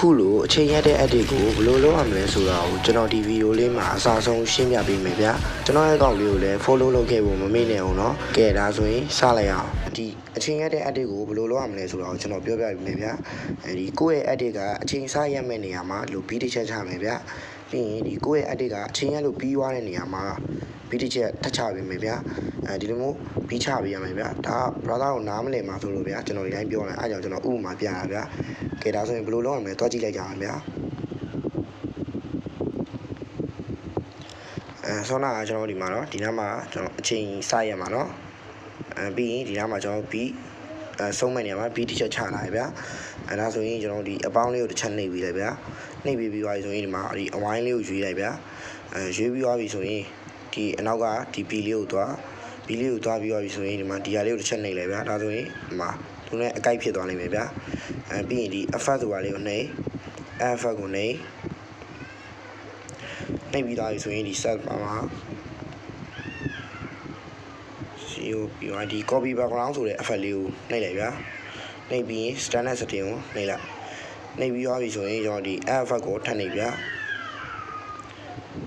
အခုလိုအချိန်ရတဲ့ edit ကိုဘယ်လိုလုပ်ရမလဲဆိုတာကိုကျွန်တော်ဒီဗီဒီယိုလေးမှာအစားဆုံးရှင်းပြပေးမယ်ဗျာကျွန်တော်ရဲ့အကောင့်လေးကိုလည်း follow လုပ်ခဲ့ဖို့မမေ့နဲ့အောင်เนาะကဲဒါဆိုရင်စလိုက်အောင်ဒီအချိန်ရတဲ့ edit ကိုဘယ်လိုလုပ်ရမလဲဆိုတာကိုကျွန်တော်ပြောပြပေးမယ်ဗျာဒီကိုယ့်ရဲ့ edit ကအချိန်စရမယ့်နေရာမှာလို့ပြီးတစ်ချက်ချမယ်ဗျာပြီးရင်ဒီကိုယ့်ရဲ့ edit ကအချိန်ရလို့ပြီးသွားတဲ့နေရာမှာပြီးတစ်ချက်ထပ်ချပေးမယ်ဗျာဒီလိုမျိုးပြီးချပေးရမယ်ဗျာဒါ brother ကိုနားမလည်မှာဆိုလို့ဗျာကျွန်တော်ဒီတိုင်းပြောလိုက်အားကြောင့်ကျွန်တော်ဥပမာပြတာဗျာကဲဒါဆိုရင်ဘယ်လိုလုပ်ရမလဲတွားကြည့်လိုက်ကြအောင်ဗျာဆောနာကျွန်တော်ဒီမှာเนาะဒီနားမှာကျွန်တော်အချိန်စရမှာเนาะပြီးရင်ဒီနားမှာကျွန်တော်ပြီးဆုံးမဲ့နေရာမှာပြီးတစ်ချက်ချလာရဗျာဒါဆိုရင်ကျွန်တော်ဒီအပေါင်းလေးကိုတစ်ချက်နှိပ်ပြီးလိုက်ဗျာနှိပ်ပြီးပြီးသွားပြီဆိုရင်ဒီမှာဒီအဝိုင်းလေးကိုရွေးလိုက်ဗျာရွေးပြီးသွားပြီဆိုရင်ဒီအနောက်ကဒီဘီလေးကိုသွားဘီလေးကိုသွားပြီးသွားပြီဆိုရင်ဒီမှာဒီဟာလေးကိုတစ်ချက်နှိပ်လိုက်ဗျာဒါဆိုရင်ဒီမှာသူနဲ့အကိုက်ဖြစ်သွားလိမ့်မယ်ဗျာပြီးရင်ဒီ effect ဆိုတာလေးကိုနှိပ် effect ကိုနှိပ်ပြီးသွားပြီဆိုရင်ဒီ set မှာစီကိုပြီးသွားဒီ copy background ဆိုတဲ့ effect လေးကိုနှိပ်လိုက်ဗျာနှိပ်ပြီး standard setting ကိုနှိပ်လိုက်နှိပ်ပြီးသွားပြီဆိုရင်ကျွန်တော်ဒီ effect ကိုထပ်နှိပ်ဗျာ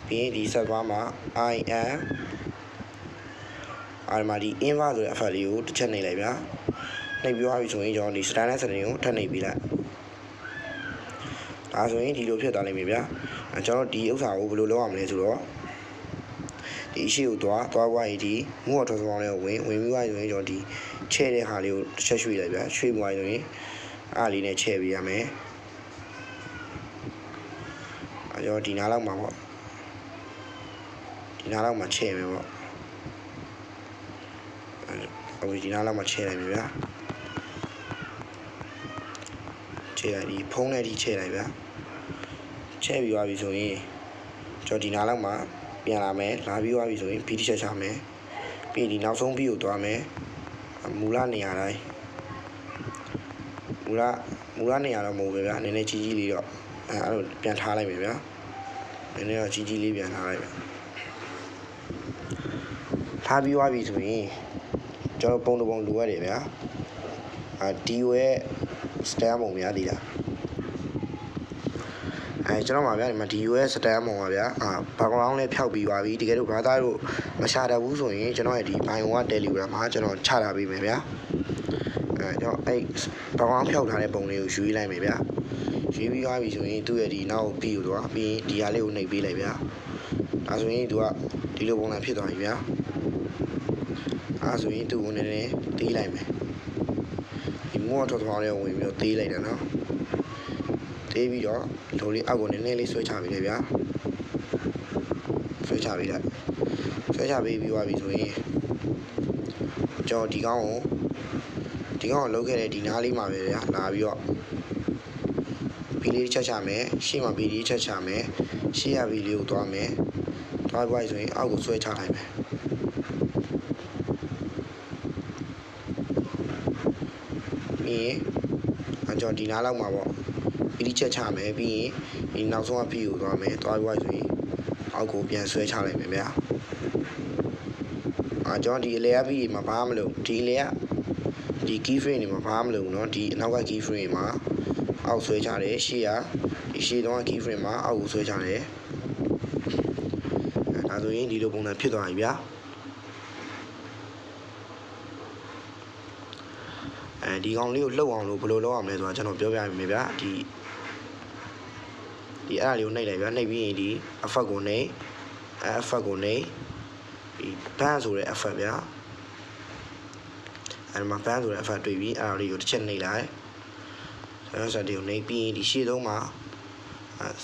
ပြီးရင်ဒီ set bar မှာ I am အဲ့မှာဒီ inverse ဆိုတဲ့ effect လေးကိုတစ်ချက်နှိပ်လိုက်ဗျာနှိပ်ပြီးသွားပြီဆိုရင်ကျွန်တော်ဒီ standard setting ကိုထပ်နှိပ်ပြီးလိုက်ဒါဆိုရင်ဒီလိုဖြစ်သွားလိမ့်မယ်ဗျာကျွန်တော်ဒီဥစ္စာကိုဘယ်လိုလုပ်ရမလဲဆိုတော့ဒီအရှိကိုသွားသွားရင်ဒီမူအော်ထော်စပေါင်းလေးကိုဝင်ပြီးသွားရင်ကျွန်တော်ဒီချဲ့တဲ့ဟာလေးကိုတစ်ချက်ရွှေ့လိုက်ဗျာရွှေ့သွားရင်အားလေးနဲ့ချဲ့ပေးရမယ်ကျွန်တော်ဒီနားလောက်မှာပေါ့ဒီနားလောက်မှာချဲ့မယ်ပေါ့အခုဒီနားလောက်မှာချဲ့လိုက်ပြီဗျာချဲ့လိုက်ဒီဖုံးနဲ့ဒီချဲ့လိုက်ဗျာချဲ့ပြီးသွားပြီဆိုရင်ကျွန်တော်ဒီနားလောက်မှာပြန်လာမယ်လာပြီးသွားပြီဆိုရင်ပြီးတစ်ချက်ချမယ်ပြီးဒီနောက်ဆုံးပြီးကိုသွားမယ်မူလနေရာတိုင်းမူလနေရာတော့မဟုတ်ပဲဗျာနည်းနည်းကြီးလေးတော့အဲ့လိုပြန်ထားလိုက်မယ်ဗျာနည်းနည်းတော့ကြီးလေးပြန်ထားလိုက်ဗျာထားပြီးသွားပြီဆိုရင်ကျွန်တော်ပုံတစ်ပုံလိုရတယ်ဗျာဒီရဲ့ style ပုံများသေးလားကျွန်တော်မှာဗျာဒီမှာ DOS style ပုံပါဗျာbackground လေးဖျောက်ပြီးသွားပြီတကယ်လို့ brother တို့မရှာတတ်ဘူးဆိုရင်ကျွန်တော်ရဲ့ဒီ bio က Telegram မှာကျွန်တော်ချထားပေးမယ်ဗျာကျွန်တော်အဲ့ background ဖျောက်ထားတဲ့ပုံလေးကိုယူလိုက်မယ်ဗျာယူပြီးသွားပြီဆိုရင်သူ့ရဲ့ဒီနောက်ပြီးကိုသွားပြီးဒီဟာလေးကိုနှိပ်ပေးလိုက်ဗျာဒါဆိုရင်သူကဒီလိုပုံစံဖြစ်သွားပြီဗျာဆိုရင်သူ့ကိုနည်းနည်းတေးလိုက်မယ်ဒီမို့တော့တော်လေးဝင်ပြီးတော့တေးလိုက်တယ်နော်တေးပြီးတော့လိုလေးအောက်ကိုနည်းနည်းလေးဆွဲချပေးလိုက်ဗျာဆွဲချပေးလိုက်ဆွဲချပေးပြီးသွားပြီဆိုရင်ကျွန်တော်ဒီကောင်းကိုလုပ်ခဲ့တဲ့ဒီနားလေးမှာပဲဗျာလာပြီးတော့ဘီလေးချက်ချမယ်ရှေ့မှာဘီလေးချက်ချမယ်ရှေ့ရဘီလေးကိုသွားမယ်သွားပြီးဆိုရင်အောက်ကိုဆွဲချလိုက်မယ်ပြီးရင်ကျွန်တော်ဒီနားလောက်မှာပေါ့ပြီးဒီချက်ချမယ်ပြီးရင်ဒီနောက်ဆုံးအဖီကိုသွားမယ်သွားပြီးဆိုရင်အောက်ကိုပြန်ဆွဲချလိုက်မယ်ဗျာကျွန်တော်ဒီအလဲအဖီမှာဘာမှမလုပ်ဒီလေကဒီ key frame တွေမှာဘာမှမလုပ်ဘူးเนาะဒီအနောက်က key frame မှာအောက်ဆွဲချတယ်ရှေ့ကဒီရှေ့တော့ key frame မှာအောက်ကိုဆွဲချတယ်ဒါဆိုရင်ဒီလိုပုံစံဖြစ်သွားပြီဗျာဒီကောင်လေးကိုလှုပ်အောင်လို့ဘယ်လိုလုပ်ရမလဲဆိုတာကျွန်တော်ပြောပြပေးမယ်ဗျာဒီအဲ့ဒါလေးကိုနှိပ်လိုက်ဗျာနှိပ်ပြီးရင်ဒီ effect ကိုနှိပ်effect ကိုနှိပ်ဒီ band ဆိုတဲ့ effect ဗျာအဲ့မှာ band ဆိုတဲ့ effect တွေ့ပြီးအဲ့ဒါလေးကိုတစ်ချက်နှိပ်လိုက်အဲ့ဒါဒီကိုနှိပ်ပြီးရင်ဒီရှေ့ဆုံးမှာ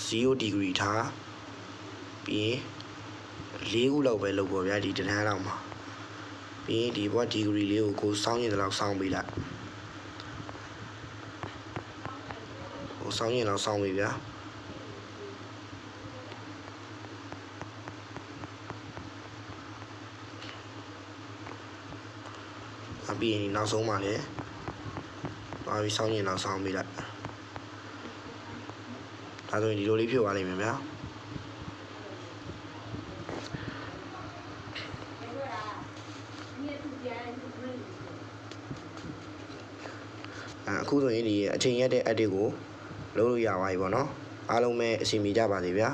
0 degree ထားပြီး4ခုလောက်ပဲလုပ်ပေါ့ဗျာဒီတန်းလောက်မှာပြီးရင်ဒီဘော degree လေးကိုစောင်းရင်တော့စောင်းပေးလိုက်စောင်းရင်တော့စောင်းပြီဗျာပြီးရင်နောက်ဆုံးမှာလည်းသွားပြီးစောင်းရင်တော့စောင်းပေးလိုက်ဒါဆိုရင်ဒီလိုလေးဖြစ်သွားလိမ့်မယ်ဗျာအခုဆိုရင်ဒီအချိန်ရက်တဲ့ edit ကို လုပ်လို့ရပါပြီပေါ့နော်အားလုံးပဲအစီအမီကြပါစေဗျာ